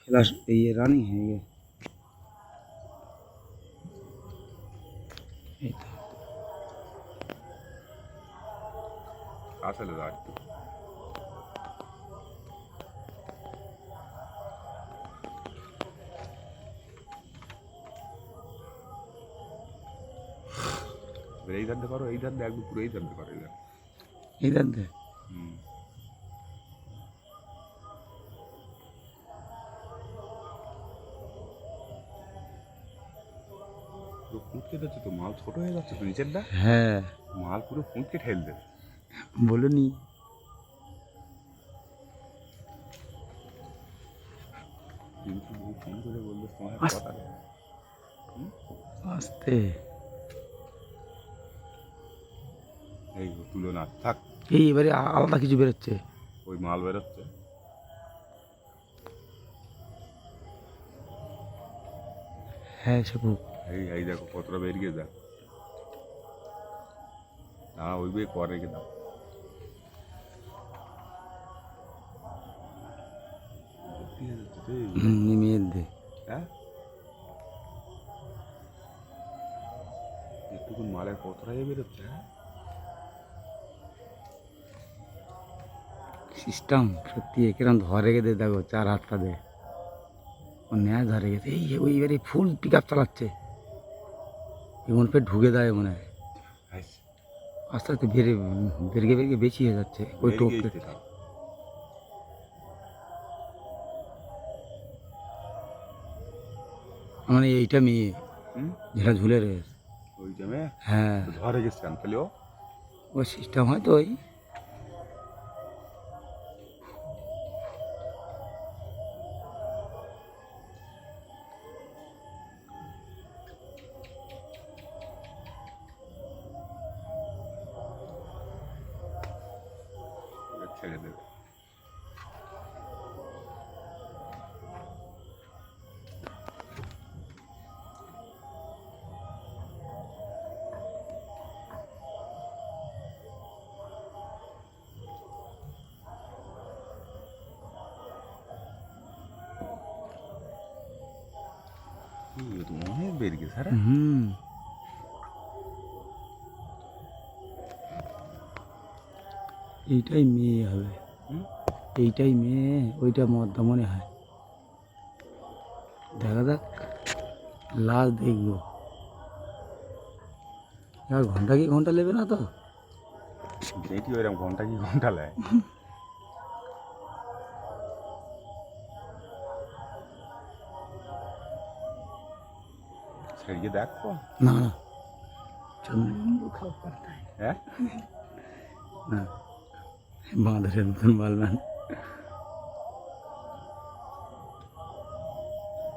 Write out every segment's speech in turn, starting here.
খেলা ये রানিং হয়ে গেছে। এই তো আসলে একটু এই ধানতে পারো, এই ধানতে একদম পুরো এই ধানতে পারো, এই দাঁতে পুরো ফুটকে যাচ্ছে তো, মাল ছোট হয়ে যাচ্ছে তো নিচেরটা, হ্যাঁ মাল পুরো ফুটকে ঠেল দেবে। বলুনি কিন্তু বউ ফোন করে বললো তোমার কথা নেই। আস্তে এই তুলো না থাক, এই এবারে আলাদা কিছু বেরোচ্ছে। ওই মাল বেরোচ্ছে। হ্যাঁ সেবু এই এই দেখো কতটা বেরিয়ে যাক না, ওই বে কর রেখে দাও। নিমিয়ে দে। হ্যাঁ একটুকুন মালের কতটা বেরোচ্ছে। হ্যাঁ সিস্টেম সত্যি এরকম ধরে গেছে, দেখো 4 হাতটা দে ও ন্যায় ধরে গেছে। এই ওই এবারে ফুল পিক আপ চালাচ্ছে, এমন ফের ঢুকে দেয় মনে হয়। আস্তে আস্তে বেরগে বেরগে বেশি হয়ে যাচ্ছে ওই টোপকে। মানে এইটা মেয়ে যেটা ঝুলে রয়েছে ওই টাইমে হ্যাঁ ধরে গেছে কেন তাহলে ও সিস্টেম হয়তো ওই ছেড়ে দেবে। অনেক বেরিয়ে গেছে। হ্যাঁ এইটাই মেয়ে হবে, এইটাই মেয়ে, ওইটা মদ্দা মনে হয়। দেখা যাক লাশ দেখবো, আর ঘন্টা কি ঘন্টা নেবে না তো। দেখি ওইরকম ঘন্টা কি ঘন্টা নেয়। ছেড়িয়ে দেখো না না হ্যাঁ না বাঁদরের মতন বলবেন।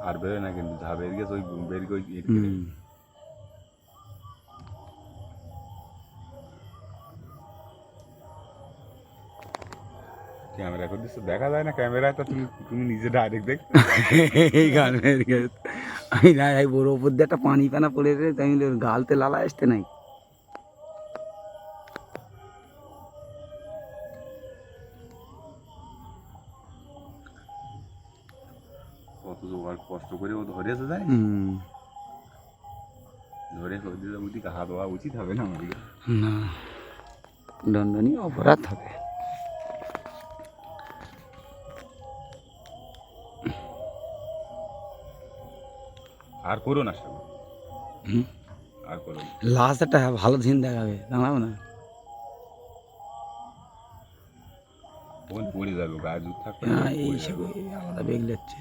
আর বেরোয় না কিন্তু যা বেরিয়ে গেছে ওই বেরিয়ে ওই ক্যামেরা করে দিচ্ছে, দেখা যায় না ক্যামেরায়, তো তুমি তুমি নিজে ডাইরেক্ট দেখ। এই গাল মেরে গেছে। আমি না এই বড় উপর দিয়ে একটা পানি পানা পড়ে রে, তাই ওর গালতে লালা আসতে নাই। কত জোগাড় কষ্ট করে ও ধরেছে যায়, ধরে দিলে ওদিকে হাত দেওয়া উচিত হবে না আমাদের। না দণ্ডনীয় অপরাধ হবে। আর করো না সব, আর করো না। লাস্ট একটা ভালো দিন দেখাবে, জানাবো না ওখানে পড়ে যাবে, গায়ে জুত থাকবে এই সে আলাদা বেগ যাচ্ছে।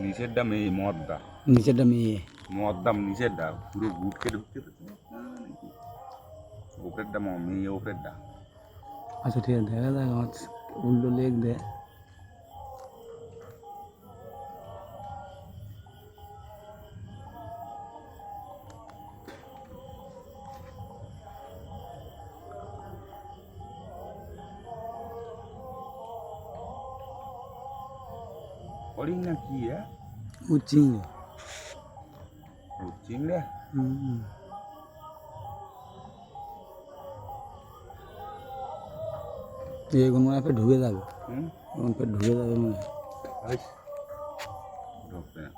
নিচেরটা মেয়ে মদটা, নিচেটা মেয়ে মদদাম নিচেরটা পুরো গুটকে ঢুকতে ওপরেরটা মেয়ে ওপরেরটা। আচ্ছা ঠিক আছে, দেখা যাক আমার উল্টো লেগ দে। হরিণ না কি? ও চিংড়ি। ও চিংড়ে হুম। এগুলো মনে হয় ফের ঢুকে যাবে, হুম এখন ফের ঢুকে যাবে মনে হয়। হাইস ঢুকবে না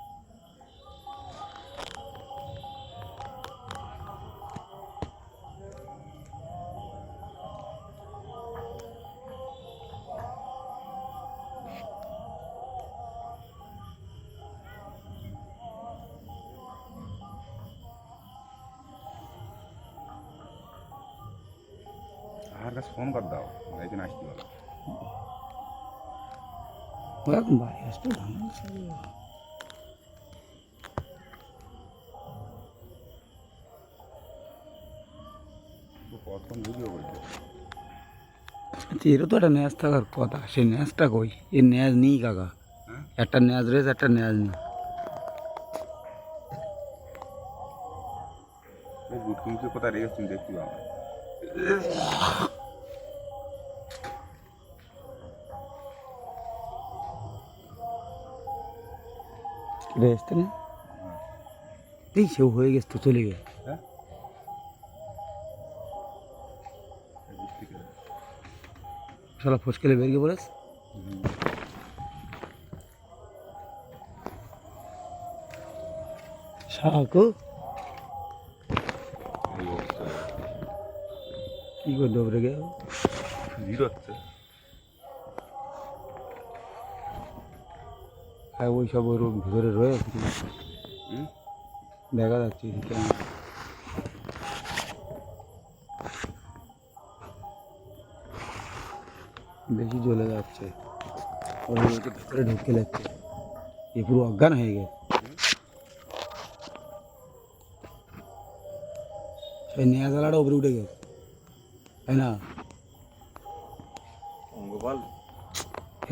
আর কাছে ফোন কর দাও এখানে আসতে পারো ও এখন বাড়ি আসতে ধান প্রথম ভিডিও বলছে এরও তো একটা ন্যাজ থাকার কথা, সেই ন্যাজটা কই? এর ন্যাজ নেই কাকা, হ্যাঁ একটা ন্যাজ রয়েছে, একটা ন্যাজ নেই। এই বুটকুমকে কোথায় রেখেছি তুমি দেখতে পাবো রেস্তে না, এই সেও হয়ে গেছে তো, চলে গেছে। হ্যাঁ এই দিক থেকে শালা ফসকেলে বেরিয়ে পড়েছে। শাকু এই অবস্থা কি করে ডবরে গে, ভিড় হচ্ছে আর ওই সব ওর ভিতরে রয়েছে, হুম দেখা যাচ্ছে কেন। বেশি জ্বলে যাচ্ছে, ওর ওকে ভিতরে ঢুকে যাচ্ছে, এ পুরো অজ্ঞান হয়ে গেছে। সেই নেয়া জ্বালাটা উপরে উঠে গেছে, তাই না? অঙ্গপাল